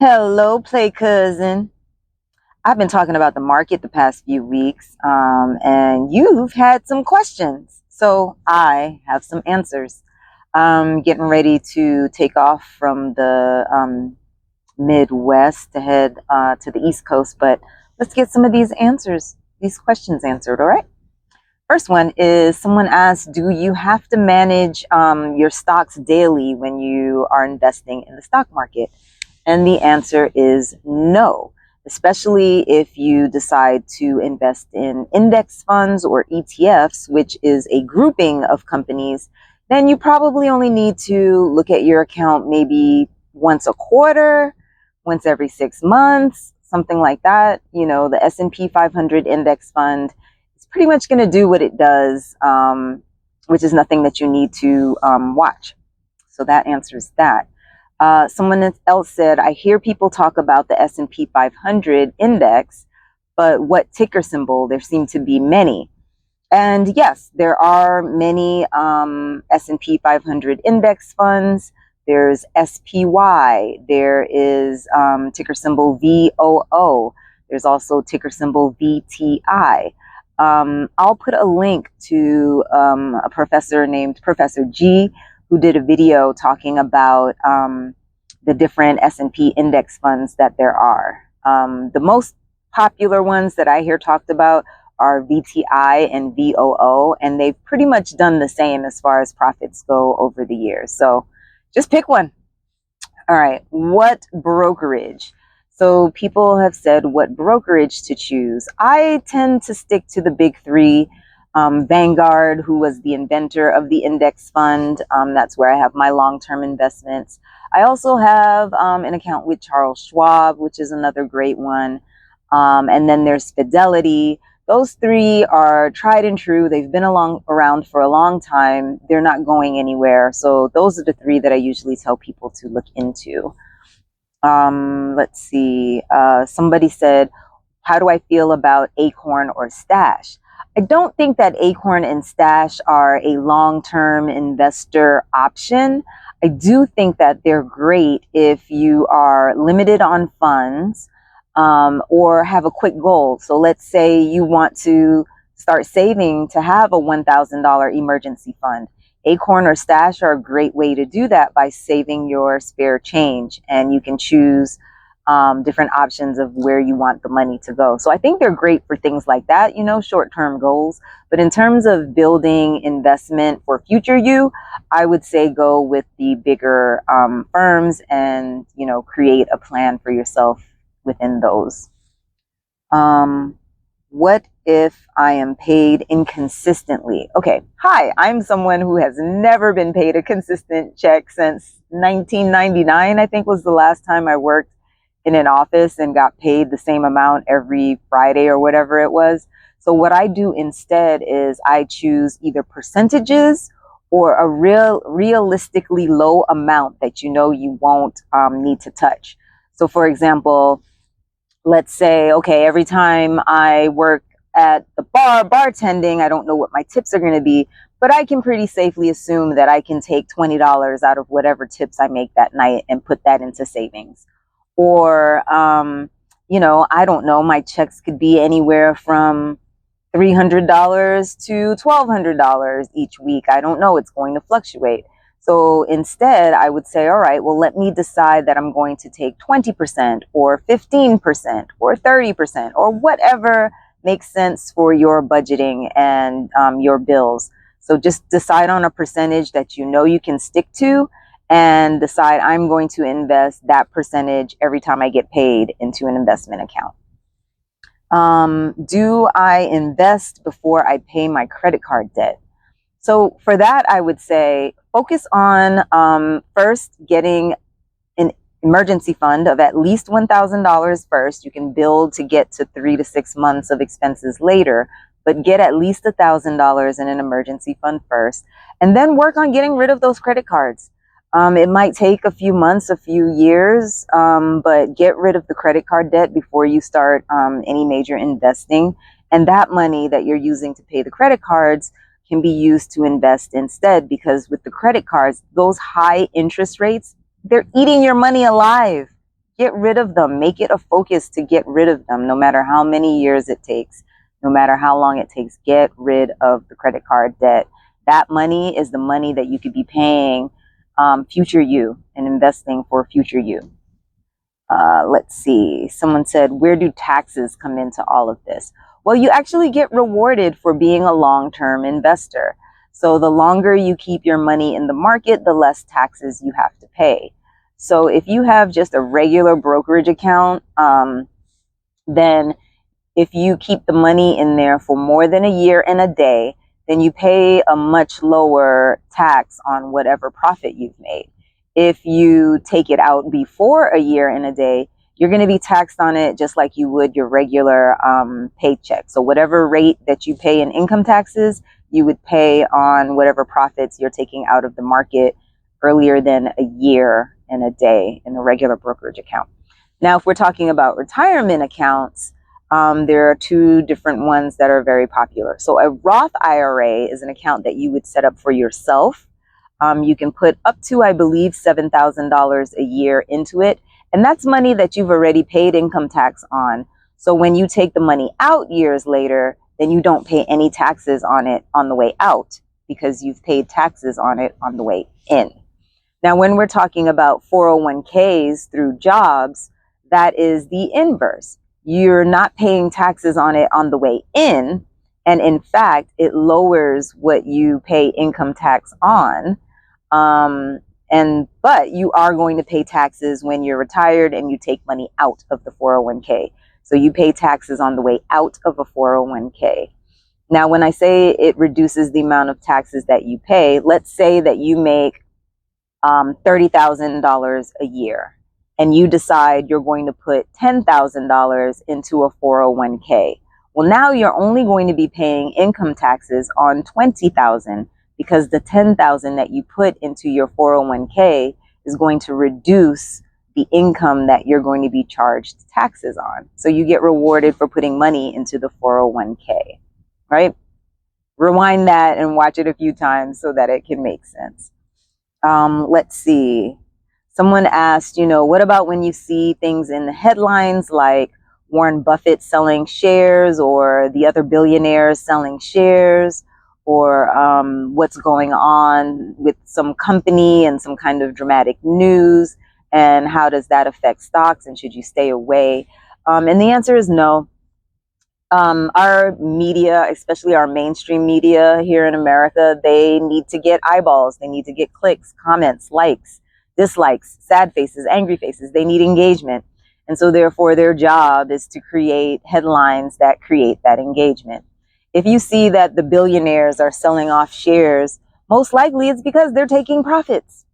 Hello, Play Cousin. I've been talking about the market the past few weeks, and you've had some questions. So I have some answers. I'm getting ready to take off from the Midwest to head to the East Coast, but let's get some of these questions answered, all right? First one is someone asked, do you have to manage your stocks daily when you are investing in the stock market? And the answer is no, especially if you decide to invest in index funds or ETFs, which is a grouping of companies. Then you probably only need to look at your account maybe once a quarter, once every 6 months, something like that. You know, the S&P 500 index fund is pretty much going to do what it does, which is nothing that you need to watch. So that answers that. Someone else said, I hear people talk about the S&P 500 index, but what ticker symbol? There seem to be many. And yes, there are many S&P 500 index funds. There's SPY. There is ticker symbol VOO. There's also ticker symbol VTI. I'll put a link to a professor named Professor G, who did a video talking about the different S&P index funds that there are. The most popular ones that I hear talked about are VTI and VOO, and they've pretty much done the same as far as profits go over the years. So just pick one. All right, what brokerage? So people have said what brokerage to choose. I tend to stick to the big three. Vanguard, who was the inventor of the index fund. That's where I have my long-term investments. I also have an account with Charles Schwab, which is another great one. And then there's Fidelity. Those three are tried and true. They've been around for a long time. They're not going anywhere. So those are the three that I usually tell people to look into. Let's see. Somebody said, how do I feel about Acorn or Stash? I don't think that Acorn and Stash are a long-term investor option. I do think that they're great if you are limited on funds or have a quick goal. So let's say you want to start saving to have a $1,000 emergency fund. Acorn or Stash are a great way to do that by saving your spare change, and you can choose different options of where you want the money to go. So I think they're great for things like that, you know, short-term goals. But in terms of building investment for future you, I would say go with the bigger firms and, you know, create a plan for yourself within those. What if I am paid inconsistently? Okay, hi, I'm someone who has never been paid a consistent check since 1999, I think was the last time I worked in an office and got paid the same amount every Friday or whatever it was. So what I do instead is I choose either percentages or a realistically low amount that you know you won't need to touch. So for example, let's say, okay, every time I work at the bar, bartending, I don't know what my tips are going to be, but I can pretty safely assume that I can take $20 out of whatever tips I make that night and put that into savings. Or, you know, I don't know, my checks could be anywhere from $300 to $1,200 each week. I don't know, it's going to fluctuate. So instead, I would say, all right, well, let me decide that I'm going to take 20% or 15% or 30% or whatever makes sense for your budgeting and your bills. So just decide on a percentage that you know you can stick to and decide I'm going to invest that percentage every time I get paid into an investment account. Do I invest before I pay my credit card debt? So for that, I would say focus on first getting an emergency fund of at least $1,000 first. You can build to get to 3 to 6 months of expenses later, but get at least $1,000 in an emergency fund first, and then work on getting rid of those credit cards. It might take a few months, a few years, but get rid of the credit card debt before you start any major investing. And that money that you're using to pay the credit cards can be used to invest instead, because with the credit cards, those high interest rates, they're eating your money alive. get rid of them. Make it a focus to get rid of them, no matter how many years it takes, no matter how long it takes. Get rid of the credit card debt. That money is the money that you could be paying future you and investing for future you. Let's see. Someone said, where do taxes come into all of this? Well, you actually get rewarded for being a long-term investor. So the longer you keep your money in the market, the less taxes you have to pay. So if you have just a regular brokerage account, then if you keep the money in there for more than a year and a day, then you pay a much lower tax on whatever profit you've made. If you take it out before a year and a day, you're going to be taxed on it just like you would your regular paycheck. So whatever rate that you pay in income taxes, you would pay on whatever profits you're taking out of the market earlier than a year and a day in a regular brokerage account. Now, if we're talking about retirement accounts, there are two different ones that are very popular. So a Roth IRA is an account that you would set up for yourself. You can put up to, I believe, $7,000 a year into it. And that's money that you've already paid income tax on. So when you take the money out years later, then you don't pay any taxes on it on the way out because you've paid taxes on it on the way in. Now, when we're talking about 401ks through jobs, that is the inverse. You're not paying taxes on it on the way in. And in fact, it lowers what you pay income tax on. But you are going to pay taxes when you're retired and you take money out of the 401k. So you pay taxes on the way out of a 401k. Now, when I say it reduces the amount of taxes that you pay, let's say that you make $30,000 a year and you decide you're going to put $10,000 into a 401k. Well, now you're only going to be paying income taxes on $20,000 because the $10,000 that you put into your 401k is going to reduce the income that you're going to be charged taxes on. So you get rewarded for putting money into the 401k, right? Rewind that and watch it a few times so that it can make sense. Let's see. Someone asked, what about when you see things in the headlines like Warren Buffett selling shares or the other billionaires selling shares, or what's going on with some company and some kind of dramatic news, and how does that affect stocks, and should you stay away? And the answer is no. Our media, especially our mainstream media here in America, they need to get eyeballs. They need to get clicks, comments, likes, dislikes, sad faces, angry faces. They need engagement. And so therefore their job is to create headlines that create that engagement. If you see that the billionaires are selling off shares, most likely it's because they're taking profits.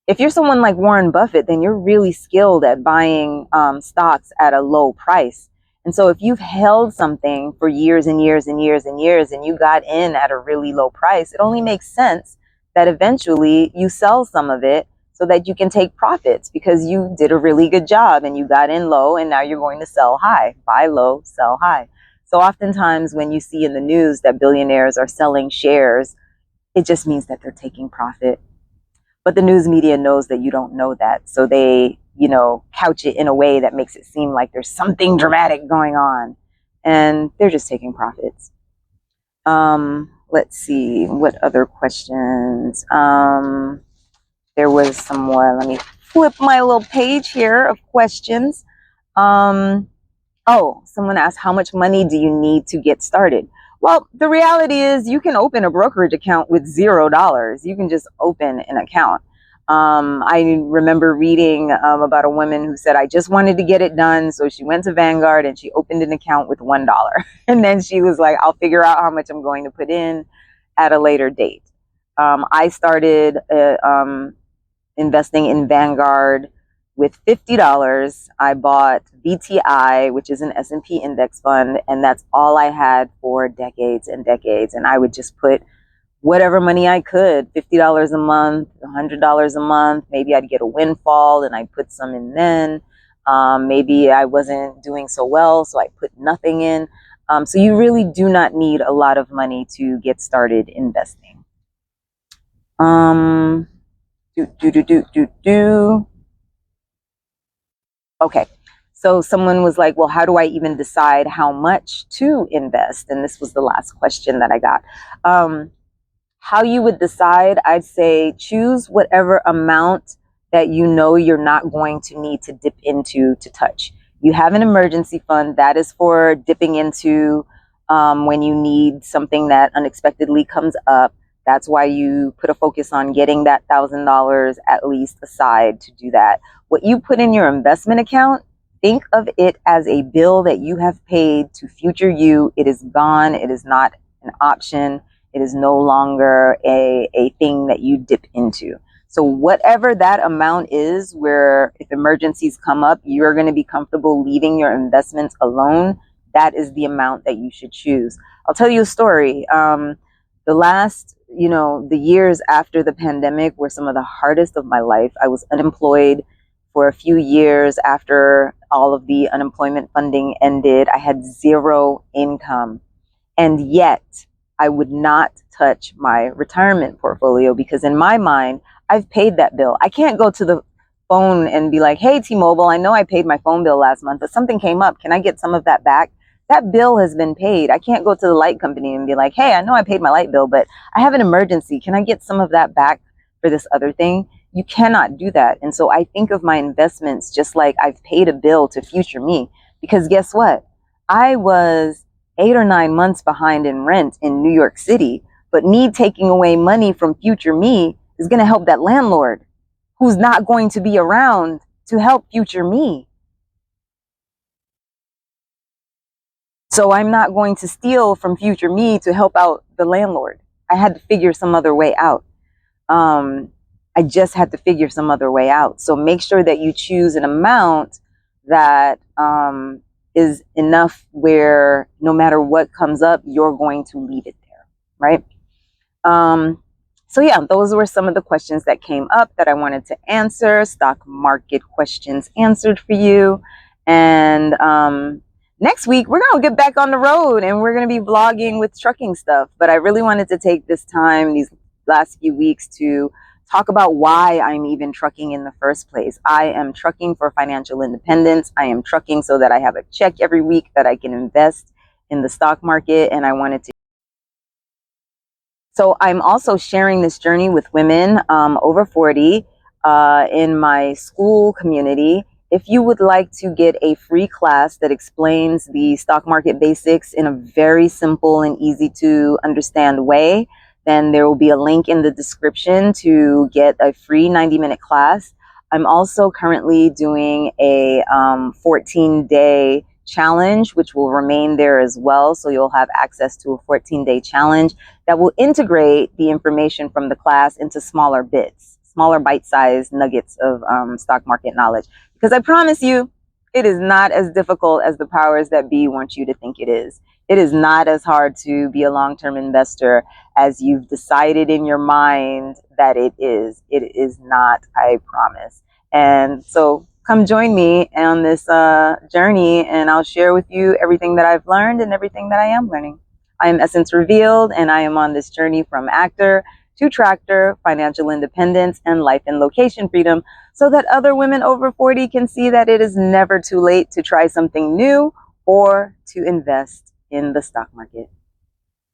If you're someone like Warren Buffett, then you're really skilled at buying stocks at a low price. And so if you've held something for years and years and years and years and you got in at a really low price, it only makes sense that eventually you sell some of it so that you can take profits because you did a really good job and you got in low and now you're going to sell high. Buy low, sell high. So oftentimes when you see in the news that billionaires are selling shares, it just means that they're taking profit. But the news media knows that you don't know that. So they, couch it in a way that makes it seem like there's something dramatic going on. And they're just taking profits. Let's see, what other questions? There was some more. Let me flip my little page here of questions. Someone asked, how much money do you need to get started? Well, the reality is you can open a brokerage account with $0. You can just open an account. I remember reading about a woman who said, I just wanted to get it done. So she went to Vanguard and she opened an account with $1. And then she was like, I'll figure out how much I'm going to put in at a later date. I started investing in Vanguard with $50. I bought VTI, which is an S&P index fund, and that's all I had for decades and decades. And I would just put whatever money I could, $50 a month, $100 a month. Maybe I'd get a windfall and I'd put some in then. Maybe I wasn't doing so well, so I put nothing in. So you really do not need a lot of money to get started investing. Okay. So someone was like, well, how do I even decide how much to invest? And this was the last question that I got. How you would decide, I'd say choose whatever amount that you know you're not going to need to dip into to touch. You have an emergency fund that is for dipping into when you need something that unexpectedly comes up. That's why you put a focus on getting that $1,000 at least aside to do that. What you put in your investment account, think of it as a bill that you have paid to future you. It is gone. It is not an option. It is no longer a thing that you dip into. So whatever that amount is, where if emergencies come up, you're going to be comfortable leaving your investments alone, that is the amount that you should choose. I'll tell you a story. The years after the pandemic were some of the hardest of my life. I was unemployed for a few years after all of the unemployment funding ended. I had zero income. And yet I would not touch my retirement portfolio because in my mind, I've paid that bill. I can't go to the phone and be like, hey, T-Mobile, I know I paid my phone bill last month, but something came up. Can I get some of that back? That bill has been paid. I can't go to the light company and be like, hey, I know I paid my light bill, but I have an emergency. Can I get some of that back for this other thing? You cannot do that. And so I think of my investments just like I've paid a bill to future me, because guess what? I was 8 or 9 months behind in rent in New York City, but me taking away money from future me is going to help that landlord who's not going to be around to help future me. So I'm not going to steal from future me to help out the landlord. I had to figure some other way out. I just had to figure some other way out. So make sure that you choose an amount that is enough where no matter what comes up, you're going to leave it there, right? So yeah, those were some of the questions that came up that I wanted to answer. Stock market questions answered for you. And next week, we're going to get back on the road and we're going to be vlogging with trucking stuff. But I really wanted to take this time, these last few weeks, to talk about why I'm even trucking in the first place. I am trucking for financial independence. I am trucking so that I have a check every week that I can invest in the stock market. And I wanted to. So I'm also sharing this journey with women over 40 in my school community. If you would like to get a free class that explains the stock market basics in a very simple and easy to understand way, then there will be a link in the description to get a free 90-minute class. I'm also currently doing a 14-day challenge, which will remain there as well. So you'll have access to a 14-day challenge that will integrate the information from the class into smaller bits, smaller bite-sized nuggets of stock market knowledge. Because I promise you, it is not as difficult as the powers that be want you to think it is. It is not as hard to be a long-term investor as you've decided in your mind that it is. It is not, I promise. And so come join me on this journey, and I'll share with you everything that I've learned and everything that I am learning. I am Essence Revealed, and I am on this journey from actor to tractor, financial independence, and life and location freedom, so that other women over 40 can see that it is never too late to try something new or to invest in the stock market.